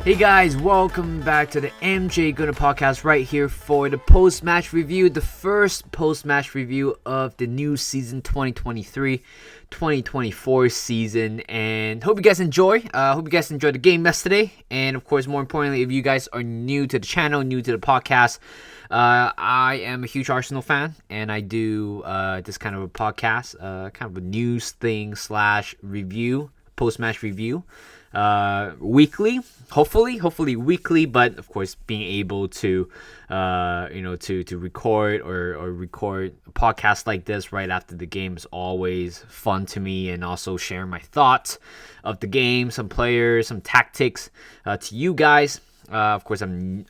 Hey guys, welcome back to the MJ Gooner podcast right here for the post-match review, the first post-match review of the new season 2023-2024 season, and hope you guys enjoy. Hope you guys enjoyed the game yesterday, and of course, more importantly, if you guys are new to the channel, new to the podcast, I am a huge Arsenal fan, and I do this kind of a podcast, kind of a news thing / review, post-match review. Weekly, hopefully weekly, but of course being able to to record or record a podcast like this right after the game is always fun to me, and also share my thoughts of the game, some players, some tactics to you guys. Of course, I'm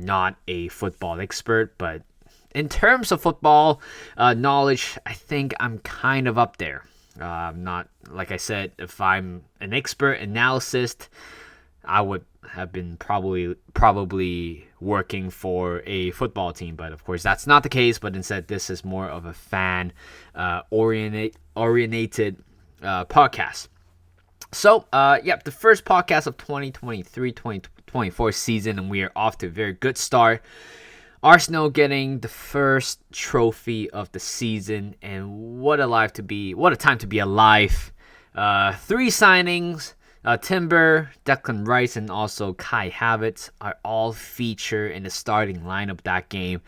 not a football expert, but in terms of football knowledge, I think I'm kind of up there. Not, like I said, if I'm an expert analyst, I would have been probably working for a football team, but of course that's not the case. But instead, this is more of a fan oriented podcast. So, the first podcast of 2023-2024 season, and we are off to a very good start. Arsenal getting the first trophy of the season, and what a time to be alive. 3 signings, Timber, Declan Rice, and also Kai Havertz are all featured in the starting lineup that game.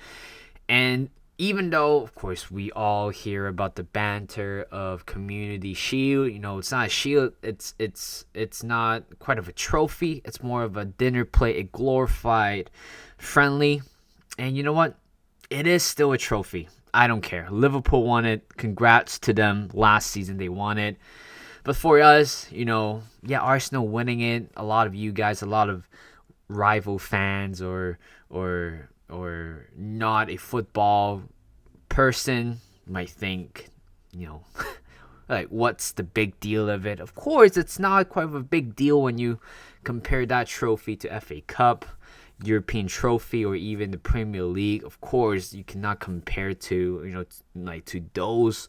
And even though, of course, we all hear about the banter of Community Shield, it's not a shield, it's not quite of a trophy, it's more of a dinner plate, a glorified friendly. And you know what? It is still a trophy. I don't care. Liverpool won it. Congrats to them. Last season they won it. But for us, Arsenal winning it. A lot of you guys, a lot of rival fans or not a football person might think, like, what's the big deal of it? Of course, it's not quite of a big deal when you compare that trophy to FA Cup, European trophy, or even the Premier League. Of course, you cannot compare to those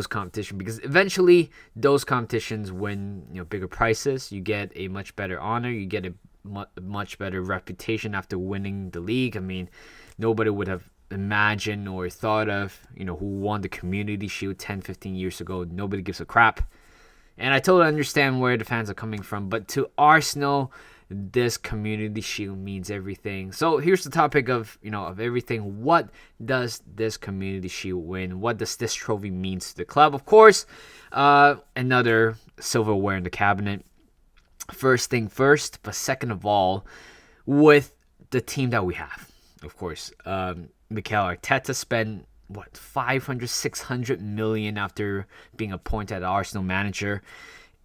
competitions, because eventually those competitions win bigger prizes. You get a much better honor. You get a much better reputation after winning the league. I mean, nobody would have imagined or thought of who won the Community Shield 10-15 years ago. Nobody gives a crap, and I totally understand where the fans are coming from. But to Arsenal, this Community Shield means everything. So here's the topic of everything. What does this Community Shield win? What does this trophy mean to the club? Of course, another silverware in the cabinet. First thing first, but second of all, with the team that we have. Of course, Mikel Arteta spent 500-600 million after being appointed Arsenal manager.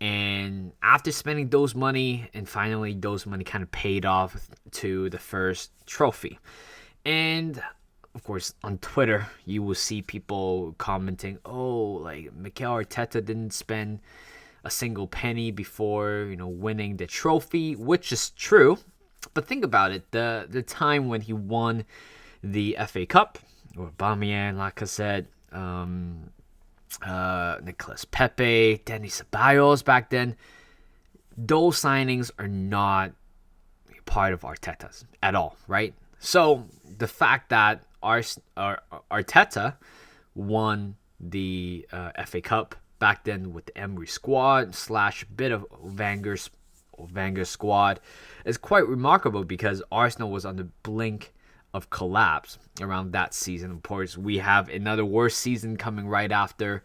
And after spending those money, and finally those money kind of paid off to the first trophy. And of course, on Twitter, you will see people commenting, Mikel Arteta didn't spend a single penny before, winning the trophy, which is true. But think about it, the time when he won the FA Cup, or Aubameyang, Lacazette, Nicolas Pepe, Denny Ceballos back then, those signings are not part of Arteta's at all, right? So the fact that Arteta won the FA Cup back then with the Emery squad / bit of Wenger's squad is quite remarkable, because Arsenal was on the blink of collapse around that season. Of course, we have another worse season coming right after,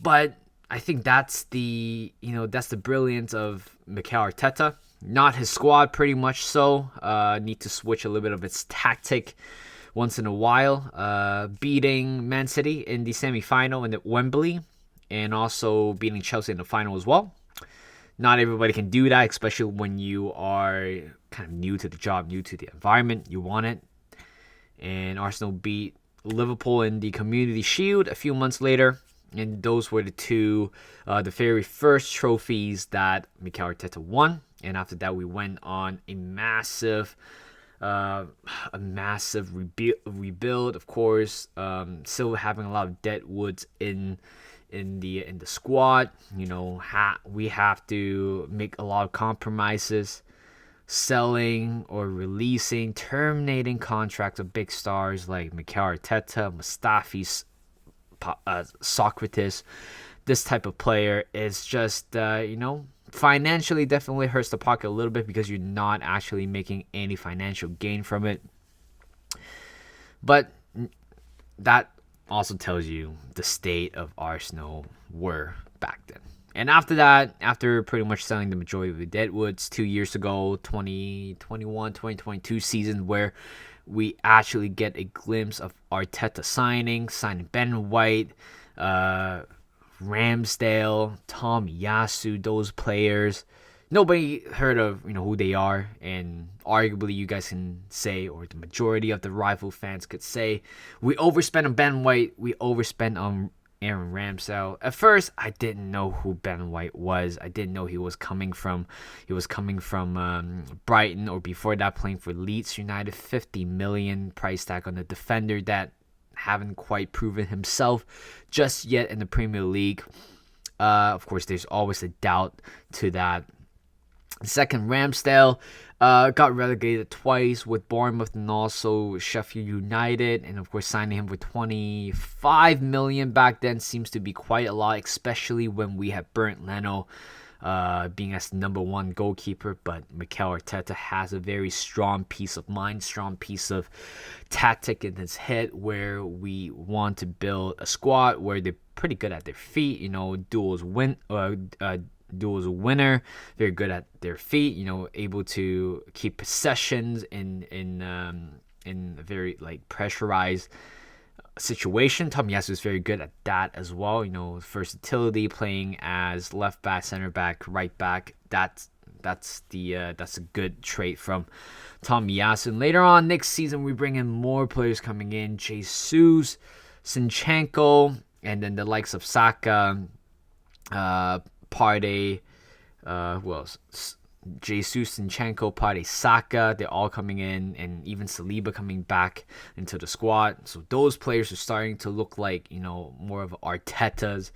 but I think that's the brilliance of Mikel Arteta. Not his squad, pretty much so. Need to switch a little bit of its tactic once in a while. Beating Man City in the semi-final in the Wembley, and also beating Chelsea in the final as well. Not everybody can do that, especially when you are kind of new to the job, new to the environment. You want it. And Arsenal beat Liverpool in the Community Shield a few months later. And those were the very first trophies that Mikel Arteta won. And after that, we went on a massive rebuild. Of course, still having a lot of dead woods in in the squad. We have to make a lot of compromises, selling or releasing, terminating contracts of big stars like Mikel Arteta, Mustafi, Socrates. This type of player is just, financially definitely hurts the pocket a little bit because you're not actually making any financial gain from it. But that also tells you the state of Arsenal were back then. And after that, after pretty much selling the majority of the deadwoods 2 years ago, 2021, 2022 season, where we actually get a glimpse of Arteta signing Ben White, Ramsdale, Tom Yasu, those players. Nobody heard of who they are, and arguably you guys can say, or the majority of the rival fans could say, we overspent on Ben White, we overspent on Aaron Ramsdale. At first, I didn't know who Ben White was. I didn't know he was coming from Brighton, or before that playing for Leeds United. 50 million price tag on a defender that haven't quite proven himself just yet in the Premier League. Of course, there's always a doubt to that. Second, Ramsdale got relegated twice with Bournemouth and also Sheffield United, and of course signing him for 25 million back then seems to be quite a lot, especially when we have Bernd Leno being as number one goalkeeper. But Mikel Arteta has a very strong piece of mind, strong piece of tactic in his head, where we want to build a squad where they're pretty good at their feet. Duel's a winner, very good at their feet, able to keep possessions in a very pressurized situation. Tom Yasu is very good at that as well. Versatility, playing as left back, center back, right back. That's a good trait from Tom Yasu. And later on next season, we bring in more players coming in: Jesus, Zinchenko, and then the likes of Saka, Partey, who else? Jesus, Zinchenko, Partey, Saka, they're all coming in, and even Saliba coming back into the squad. So those players are starting to look like, more of Arteta's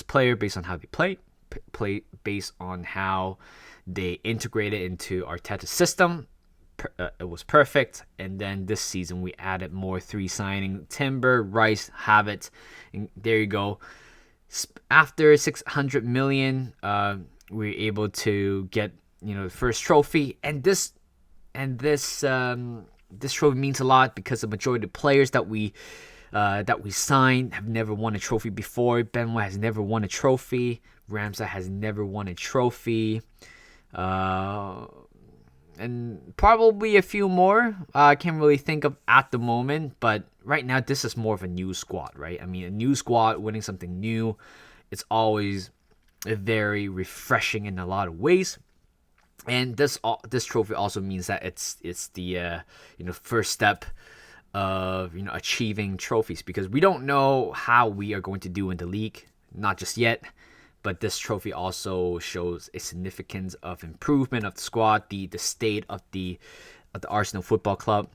player, based on how they play based on how they integrated into Arteta's system. It was perfect. And then this season we added more 3 signing: Timber, Rice, Havertz, and there you go. After 600 million, we were able to get the first trophy, and this trophy means a lot because the majority of the players that we signed have never won a trophy before. Ben White has never won a trophy. Ramsdale has never won a trophy. And probably a few more I can't really think of at the moment, but right now this is more of a new squad, right? I mean, a new squad winning something new, it's always very refreshing in a lot of ways. And this trophy also means that it's the first step of achieving trophies, because we don't know how we are going to do in the league, not just yet. But this trophy also shows a significance of improvement of the squad, the state of the Arsenal Football Club.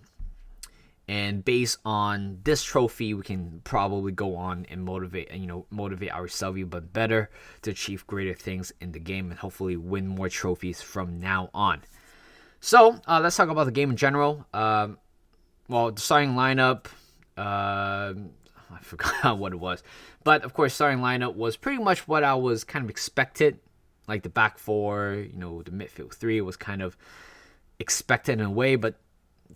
And based on this trophy, we can probably go on and motivate ourselves even better to achieve greater things in the game and hopefully win more trophies from now on. So let's talk about the game in general. The starting lineup, I forgot what it was. But, of course, starting lineup was pretty much what I was kind of expected. Like the back four, the midfield three was kind of expected in a way. But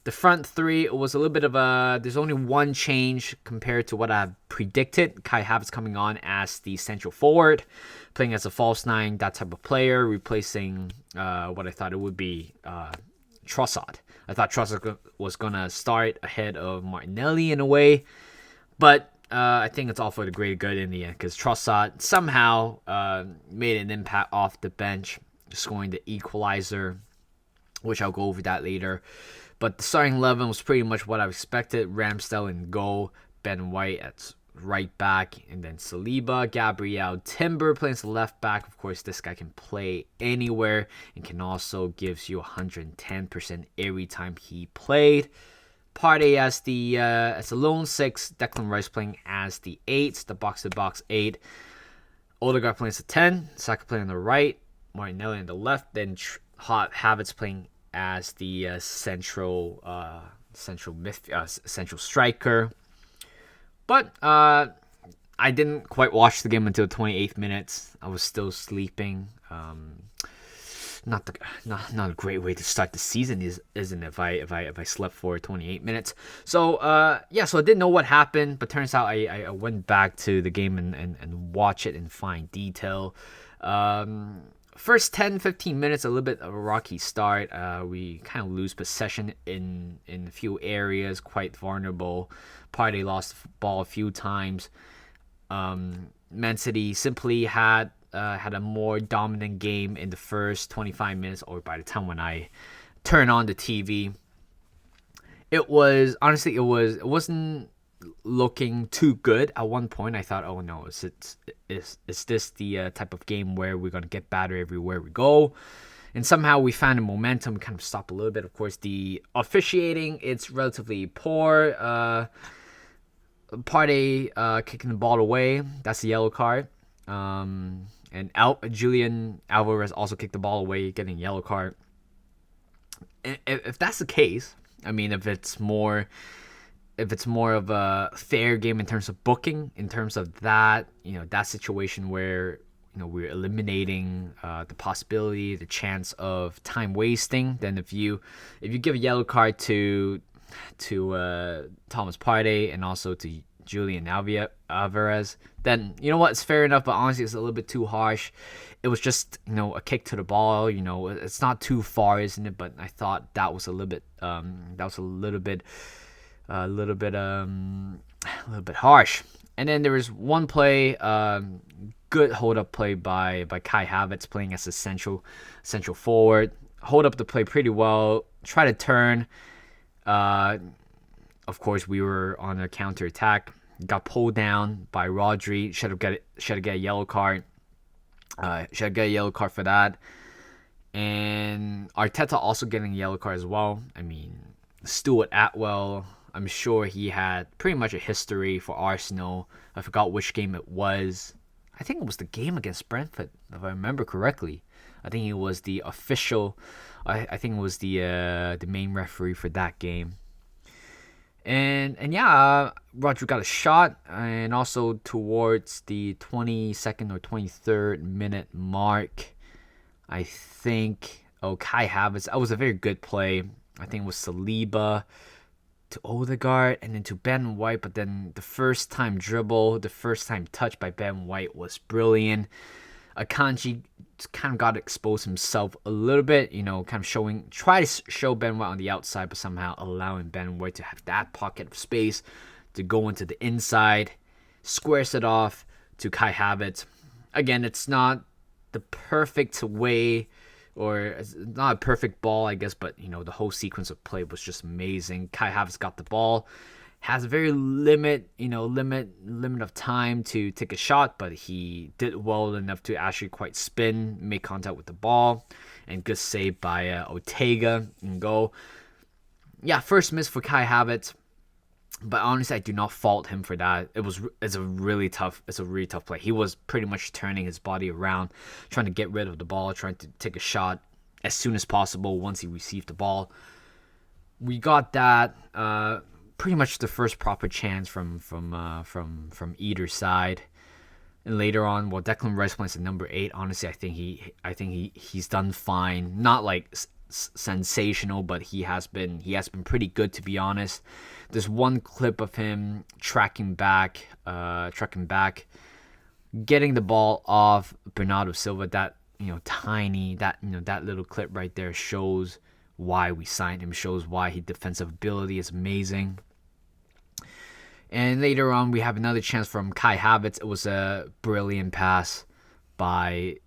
the front three, it was a little bit of there's only one change compared to what I predicted. Kai Havertz coming on as the central forward, playing as a false nine, that type of player, replacing what I thought it would be Trossard. I thought Trossard was going to start ahead of Martinelli in a way. But I think it's all for the greater good in the end, because Trossard somehow made an impact off the bench, scoring the equalizer, which I'll go over that later. But the starting 11 was pretty much what I expected. Ramsdale in goal, Ben White at right back, and then Saliba, Gabriel, Timber playing as left back. Of course, this guy can play anywhere and can also gives you 110% every time he played. Partey as the lone 6, Declan Rice playing as the 8, the box-to-box 8. Odegaard playing as the 10, Saka playing on the right, Martinelli on the left, then Havertz playing as the central striker. But I didn't quite watch the game until 28th minutes. I was still sleeping. Not a great way to start the season, isn't it? If I slept for 28 minutes. So so I didn't know what happened, but turns out I went back to the game and watch it in fine detail. First 10-15 minutes, a little bit of a rocky start. We kind of lose possession in a few areas, quite vulnerable. Partey lost the ball a few times. Man City simply had a more dominant game in the first 25 minutes, or by the time when I turn on the TV. It wasn't looking too good. At one point I thought, oh no, is this the type of game where we're gonna get battered everywhere we go? And somehow we found a momentum. We kind of stopped a little bit. Of course, the officiating, it's relatively poor. Partey kicking the ball away, that's a yellow card. And Julian Alvarez also kicked the ball away, getting a yellow card. If that's the case, I mean, if it's more of a fair game in terms of booking, in terms of that, that situation where we're eliminating the possibility, the chance of time wasting, then if you give a yellow card to Thomas Partey and also to Julian Alvarez, then you know what, it's fair enough. But honestly, it's a little bit too harsh. It was just a kick to the ball. It's not too far, isn't it? But I thought that was a little bit harsh. And then there was one play, good hold up play by Kai Havertz playing as a central forward. Hold up the play pretty well. Try to turn. Of course, we were on a counter attack. Got pulled down by Rodri. Should have got a yellow card. Should get a yellow card for that. And Arteta also getting a yellow card as well. I mean, Stuart Atwell, I'm sure he had pretty much a history for Arsenal. I forgot which game it was. I think it was the game against Brentford, if I remember correctly. I think he was the official. I think it was the main referee for that game. And Rodri got a shot, and also towards the 22nd or 23rd minute mark, I think, Kai Havertz, that was a very good play. I think it was Saliba to Odegaard and then to Ben White, but then the first time dribble, the first time touch by Ben White was brilliant. Akanji kind of got exposed himself a little bit, kind of try to show Ben White on the outside, but somehow allowing Ben White to have that pocket of space to go into the inside, squares it off to Kai Havertz. Again, it's not the perfect way, or it's not a perfect ball, I guess, but the whole sequence of play was just amazing. Kai Havertz got the ball, has a very limit of time to take a shot, but he did well enough to actually quite spin, make contact with the ball, and good save by Ortega and goal. Yeah, first miss for Kai Havertz, but honestly, I do not fault him for that. It's a really tough play. He was pretty much turning his body around, trying to get rid of the ball, trying to take a shot as soon as possible once he received the ball. We got that. Pretty much the first proper chance from either side. And later on, Declan Rice plays at number 8. Honestly, I think he's done fine. Not like sensational, but he has been pretty good, to be honest. There's one clip of him tracking back, getting the ball off Bernardo Silva. That that little clip right there shows why we signed him, shows why his defensive ability is amazing. And later on, we have another chance from Kai Havertz. It was a brilliant pass by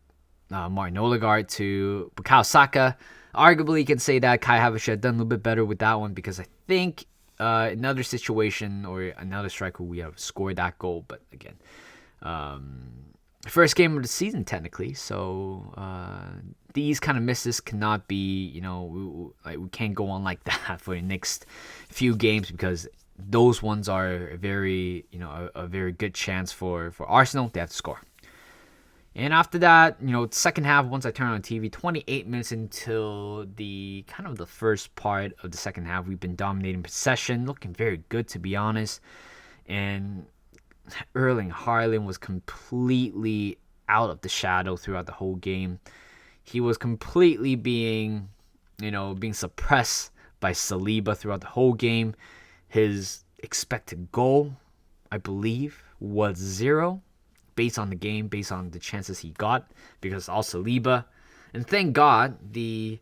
Martin Odegaard to Bukayo Saka. Arguably, you can say that Kai Havertz should have done a little bit better with that one, because I think another situation or another striker we have scored that goal. But again, first game of the season technically, so these kind of misses cannot be, we can't go on like that for the next few games, because those ones are a very good chance for Arsenal. They have to score. And after that, second half, once I turned on TV, 28 minutes until the first part of the second half, we've been dominating possession, looking very good, to be honest. And Erling Haaland was completely out of the shadow throughout the whole game. He was completely being suppressed by Saliba throughout the whole game. His expected goal, I believe, was 0, based on the game, based on the chances he got, because all Saliba. And thank God having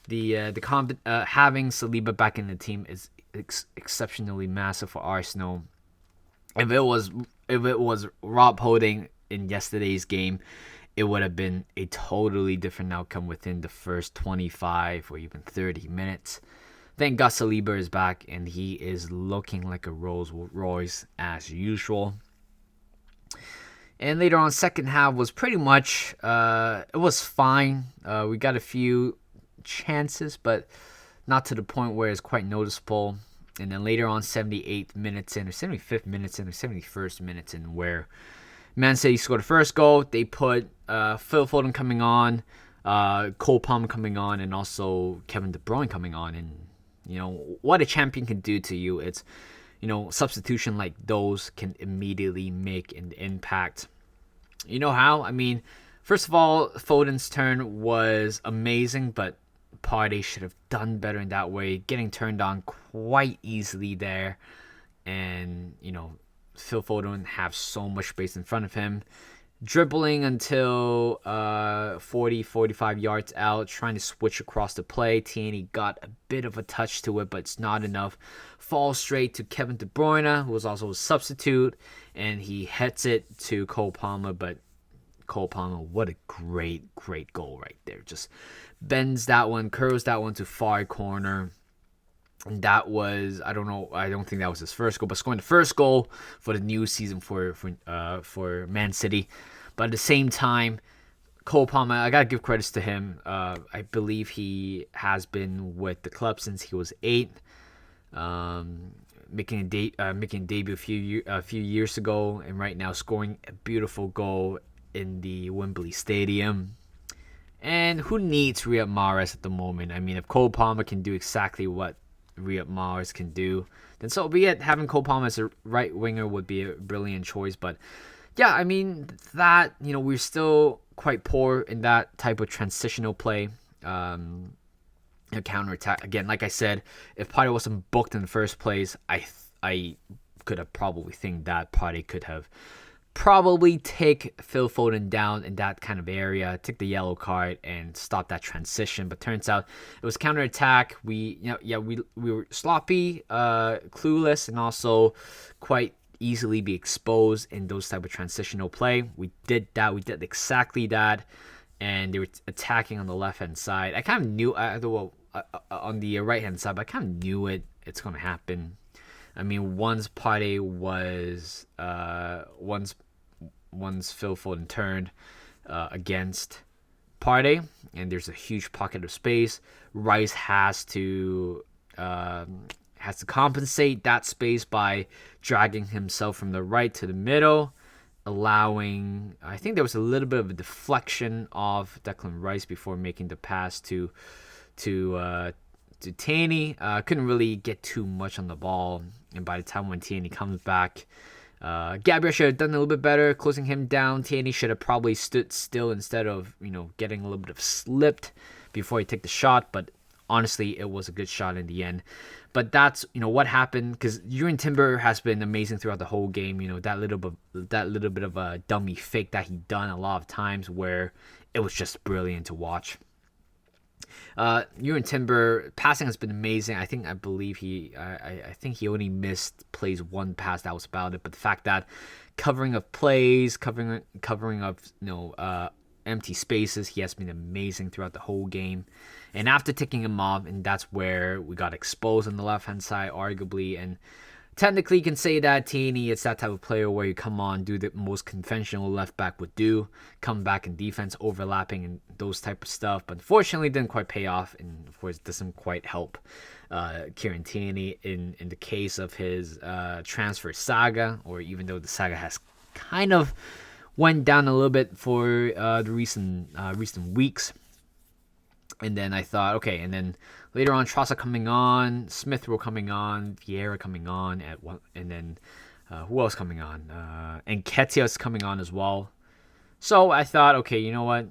Saliba back in the team is exceptionally massive for Arsenal. If it was Rob Holding in yesterday's game, it would have been a totally different outcome within the first 25 or even 30 minutes. Thank God Saliba is back, and he is looking like a Rolls Royce as usual. And later on, second half was pretty much, it was fine. We got a few chances, but not to the point where it's quite noticeable. And then later on, 78th minutes in, or 75th minutes in, or 71st minutes in, where Man City scored the first goal. They put Phil Foden coming on, Cole Palmer coming on, and also Kevin De Bruyne coming on. And, what a champion can do to you. It's, substitution like those can immediately make an impact. You know how? I mean, first of all, Foden's turn was amazing, but Partey should have done better in that way, getting turned on quite easily there. And, Phil Foden have so much space in front of him, dribbling until 45 yards out, trying to switch across the play. Tierney got a bit of a touch to it, but it's not enough. Falls straight to Kevin De Bruyne, who was also a substitute, and he heads it to Cole Palmer. But Cole Palmer, what a great goal right there. Just bends that one, curls that one to far corner. And that was, I don't think that was his first goal, but scoring the first goal for the new season for Man City. But at the same time, Cole Palmer, I gotta give credits to him. I believe he has been with the club since he was 8, making a debut a few years ago, and right now scoring a beautiful goal in the Wembley Stadium. And who needs Riyad Mahrez at the moment? I mean, if Cole Palmer can do exactly what Riyad Mahrez can do, then so be it. Having Cole Palmer as a right winger would be a brilliant choice. But yeah, I mean, that, we're still quite poor in that type of transitional play. Counterattack. Again, like I said, if Partey wasn't booked in the first place, I could have probably think that Partey could have probably take Phil Foden down in that kind of area, take the yellow card, and stop that transition. But turns out it was counterattack. We were sloppy, clueless, and also quite easily be exposed in those type of transitional play. We did that. We did exactly that, and they were attacking on the left hand side. I kind of knew, on the right hand side, but I kind of knew it's going to happen. I mean, once Partey was once Phil Foden turned against Partey, and there's a huge pocket of space, Rice has to compensate that space by dragging himself from the right to the middle, allowing, I think there was a little bit of a deflection of Declan Rice before making the pass to Tierney. Couldn't really get too much on the ball, and by the time when Tierney comes back, Gabriel should have done a little bit better closing him down. Tierney should have probably stood still instead of getting a little bit of slipped before he took the shot. But honestly, it was a good shot in the end. But that's what happened, because Jurrien Timber has been amazing throughout the whole game. That little bit of a dummy fake that he done a lot of times, where it was just brilliant to watch. Jurrien Timber passing has been amazing. I think he only plays one pass. That was about it. But the fact that covering of plays, covering of empty spaces, he has been amazing throughout the whole game. And after taking him off, and that's where we got exposed on the left hand side, arguably, and technically you can say that Tierney is that type of player where you come on, do the most conventional left back would do, come back in defense, overlapping and those type of stuff. But unfortunately, it didn't quite pay off, and of course, it doesn't quite help Kieran Tierney in the case of his transfer saga, or even though the saga has kind of went down a little bit for the recent weeks. And then I thought, okay, and then later on, Trossard coming on, Smith Rowe coming on, Vieira coming on, and then who else coming on? And Nketiah's coming on as well. So I thought, okay, you know what?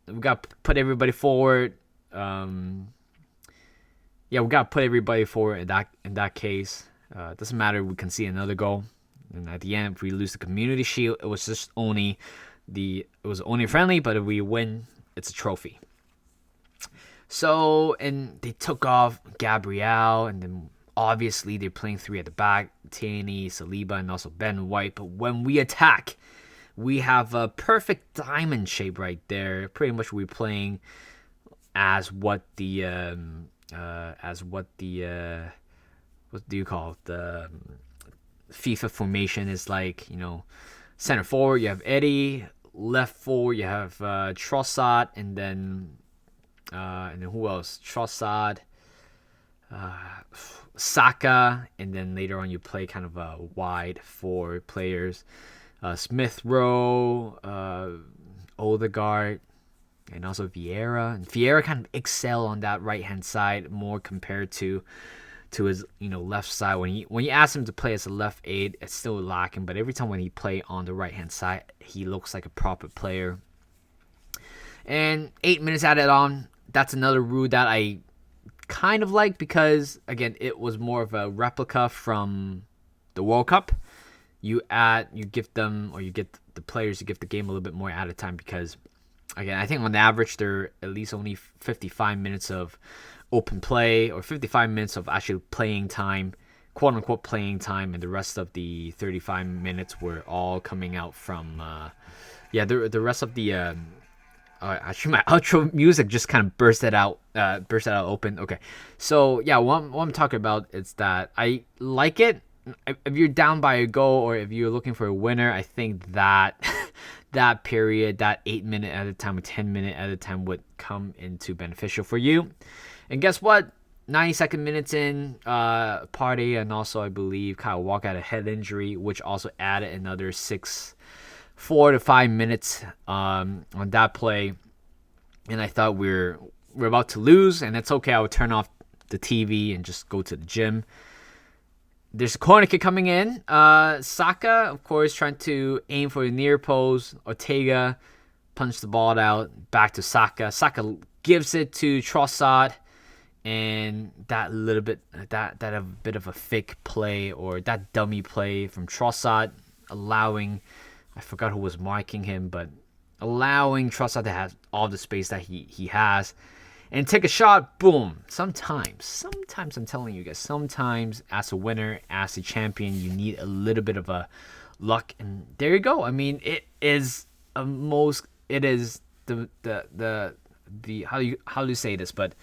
We got to put everybody forward. We got to put everybody forward in that case. It doesn't matter. We can see another goal. And at the end, if we lose the Community Shield, it was just only friendly. But if we win, it's a trophy. So, and they took off Gabriel, and then obviously they're playing three at the back, Tierney, Saliba, and also Ben White. But when we attack, we have a perfect diamond shape right there. Pretty much we're playing as what the what do you call it? The FIFA formation is like, center forward you have Eddie, left forward you have Trossard, and then who else? Trossard, Saka, and then later on you play kind of a wide four players, Smith Rowe, Odegaard, and also Vieira. And Vieira kind of excel on that right hand side more compared to his left side. When you ask him to play as a left aid, it's still lacking. But every time when he play on the right hand side, he looks like a proper player. And 8 minutes added on. That's another rule that I kind of like because, again, it was more of a replica from the World Cup. You give the players, you give the game a little bit more added time because, again, I think on average they're at least only 55 minutes of open play or 55 minutes of actually playing time, quote unquote playing time, and the rest of the 35 minutes were all coming out from the rest of the actually my outro music just kind of burst that out open. Okay, so yeah, what I'm talking about is that I like it. If you're down by a goal or if you're looking for a winner, I think that that period, that 8 minute at a time or 10 minute at a time would come into beneficial for you. And guess what? 92nd minutes in, Partey and also I believe Kyle Walker had a head injury, which also added another 4 to 5 minutes on that play. And I thought we're about to lose, and it's okay. I would turn off the TV and just go to the gym. There's a corner kick coming in. Saka, of course, trying to aim for the near post. Ortega punched the ball out. Back to Saka. Saka gives it to Trossard. And that a bit of a fake play or that dummy play from Trossard, allowing, I forgot who was marking him, but allowing Trossard to have all the space that he has. And take a shot, boom. Sometimes I'm telling you guys, sometimes as a winner, as a champion, you need a little bit of a luck, and there you go. I mean, it is the how do you say this? But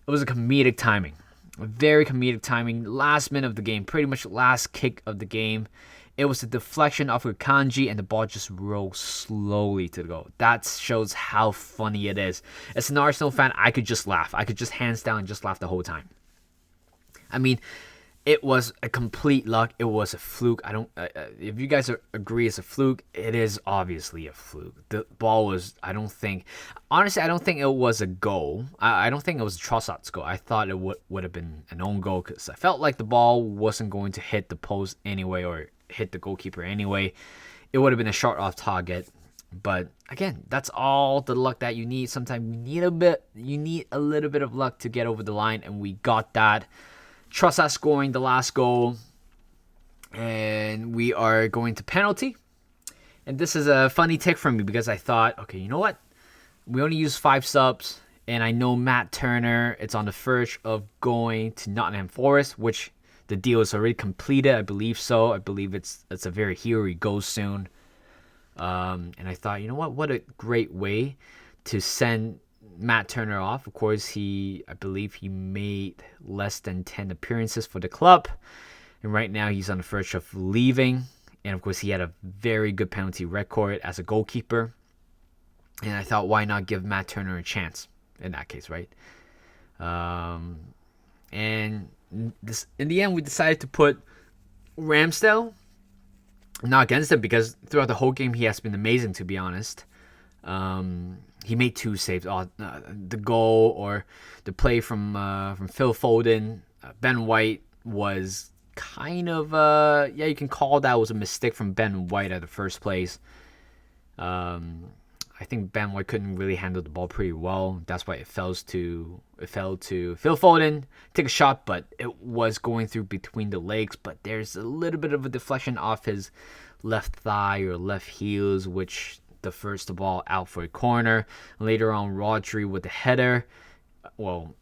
it was a comedic timing, a very comedic timing. Last minute of the game, pretty much last kick of the game. It was a deflection off of Kanji, and the ball just rolled slowly to the goal. That shows how funny it is. As an Arsenal fan, I could just laugh. I could just hands down and just laugh the whole time. I mean, it was a complete luck. It was a fluke. If you guys agree it's a fluke, it is obviously a fluke. The ball was, honestly, I don't think it was a goal. I don't think it was Trossard's goal. I thought it would have been an own goal because I felt like the ball wasn't going to hit the post anyway or hit the goalkeeper anyway. It would have been a shot off target. But again, that's all the luck that you need. Sometimes you need a little bit of luck to get over the line, and we got that. Trossard scoring the last goal, and we are going to penalty. And this is a funny tick from me because I thought, okay, you know what? We only use 5 subs, and I know Matt Turner, it's on the verge of going to Nottingham Forest, which the deal is already completed. I believe so. I believe it's a very here he goes soon. And I thought, you know what a great way to send Matt Turner off. Of course, I believe he made less than 10 appearances for the club. And right now he's on the verge of leaving. And of course, he had a very good penalty record as a goalkeeper. And I thought, why not give Matt Turner a chance in that case, right? And this, in the end, we decided to put Ramsdale. Not against him, because throughout the whole game he has been amazing, to be honest. He made 2 saves. The goal or the play from Phil Foden. Ben White was kind of you can call that was a mistake from Ben White at the first place. I think Ben White couldn't really handle the ball pretty well. That's why it fell to Phil Foden. Take a shot, but it was going through between the legs. But there's a little bit of a deflection off his left thigh or left heels, which defers the ball out for a corner. Later on, Rodri with the header. Well,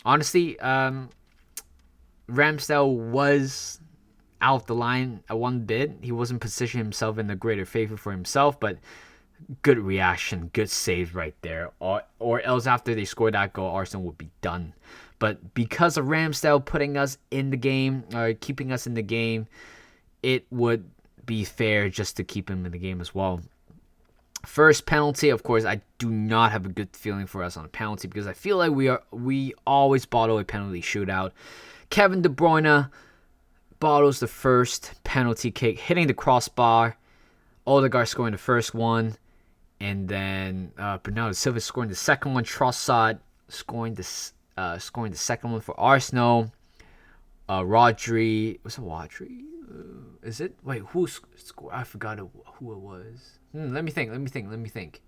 honestly, Ramsdale was out of the line at one bit. He wasn't positioning himself in a greater favor for himself, but good reaction, good save right there. Or else after they scored that goal, Arsenal would be done. But because of Ramsdale putting us in the game, or keeping us in the game, it would be fair just to keep him in the game as well. First penalty, of course, I do not have a good feeling for us on a penalty, because I feel like we always bottle a penalty shootout. Kevin De Bruyne bottles the first penalty kick, hitting the crossbar. Odegaard scoring the first one. And then Bernardo Silva scoring the second one. Trossard scoring the second one for Arsenal. Rodri. Was it Rodri? Is it? Wait, who scored? I forgot who it was. Let me think.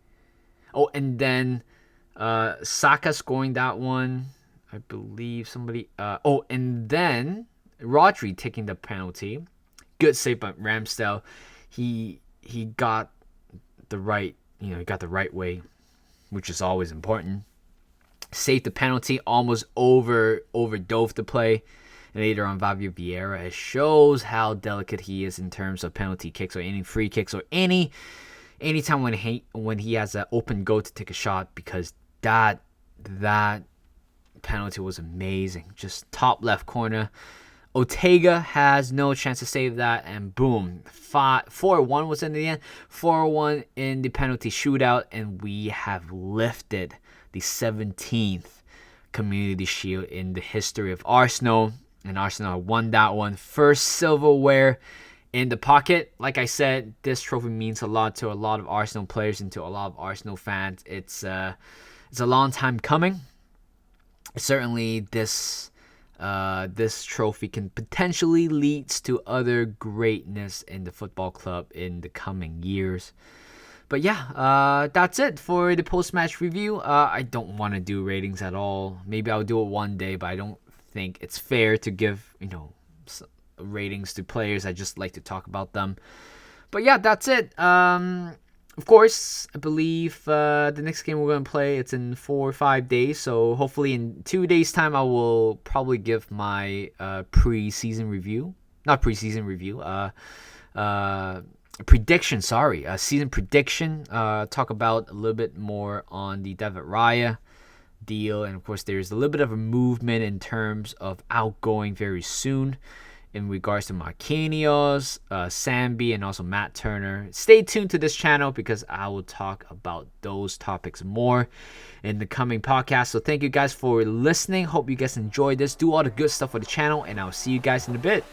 Oh, and then Saka scoring that one. I believe somebody. And then Rodri taking the penalty. Good save by Ramsdale. He got the right. He got the right way, which is always important. Saved the penalty, almost overdove the play. And later on, Fabio Vieira, it shows how delicate he is in terms of penalty kicks or any free kicks or anytime when he has an open goal to take a shot, because that penalty was amazing. Just top left corner. Ortega has no chance to save that, and boom, 4-1 was in the end. 4-1 in the penalty shootout, and we have lifted the 17th Community Shield in the history of Arsenal, and Arsenal won that one. First silverware in the pocket. Like I said, this trophy means a lot to a lot of Arsenal players and to a lot of Arsenal fans. It's a long time coming. Certainly, this trophy can potentially lead to other greatness in the football club in the coming years. But yeah, that's it for the post-match review. I don't want to do ratings at all. Maybe I'll do it one day, but I don't think it's fair to give ratings to players. I just like to talk about them. But yeah, that's it. Of course, I believe the next game we're going to play, it's in 4 or 5 days. So hopefully in 2 days' time, I will probably give my pre-season review. Not pre-season review. Prediction, season prediction. Talk about a little bit more on the David Raya deal. And of course, there's a little bit of a movement in terms of outgoing very soon in regards to Marquinhos, Sambi, and also Matt Turner. Stay tuned to this channel because I will talk about those topics more in the coming podcast. So thank you guys for listening. Hope you guys enjoyed this. Do all the good stuff for the channel, and I'll see you guys in a bit.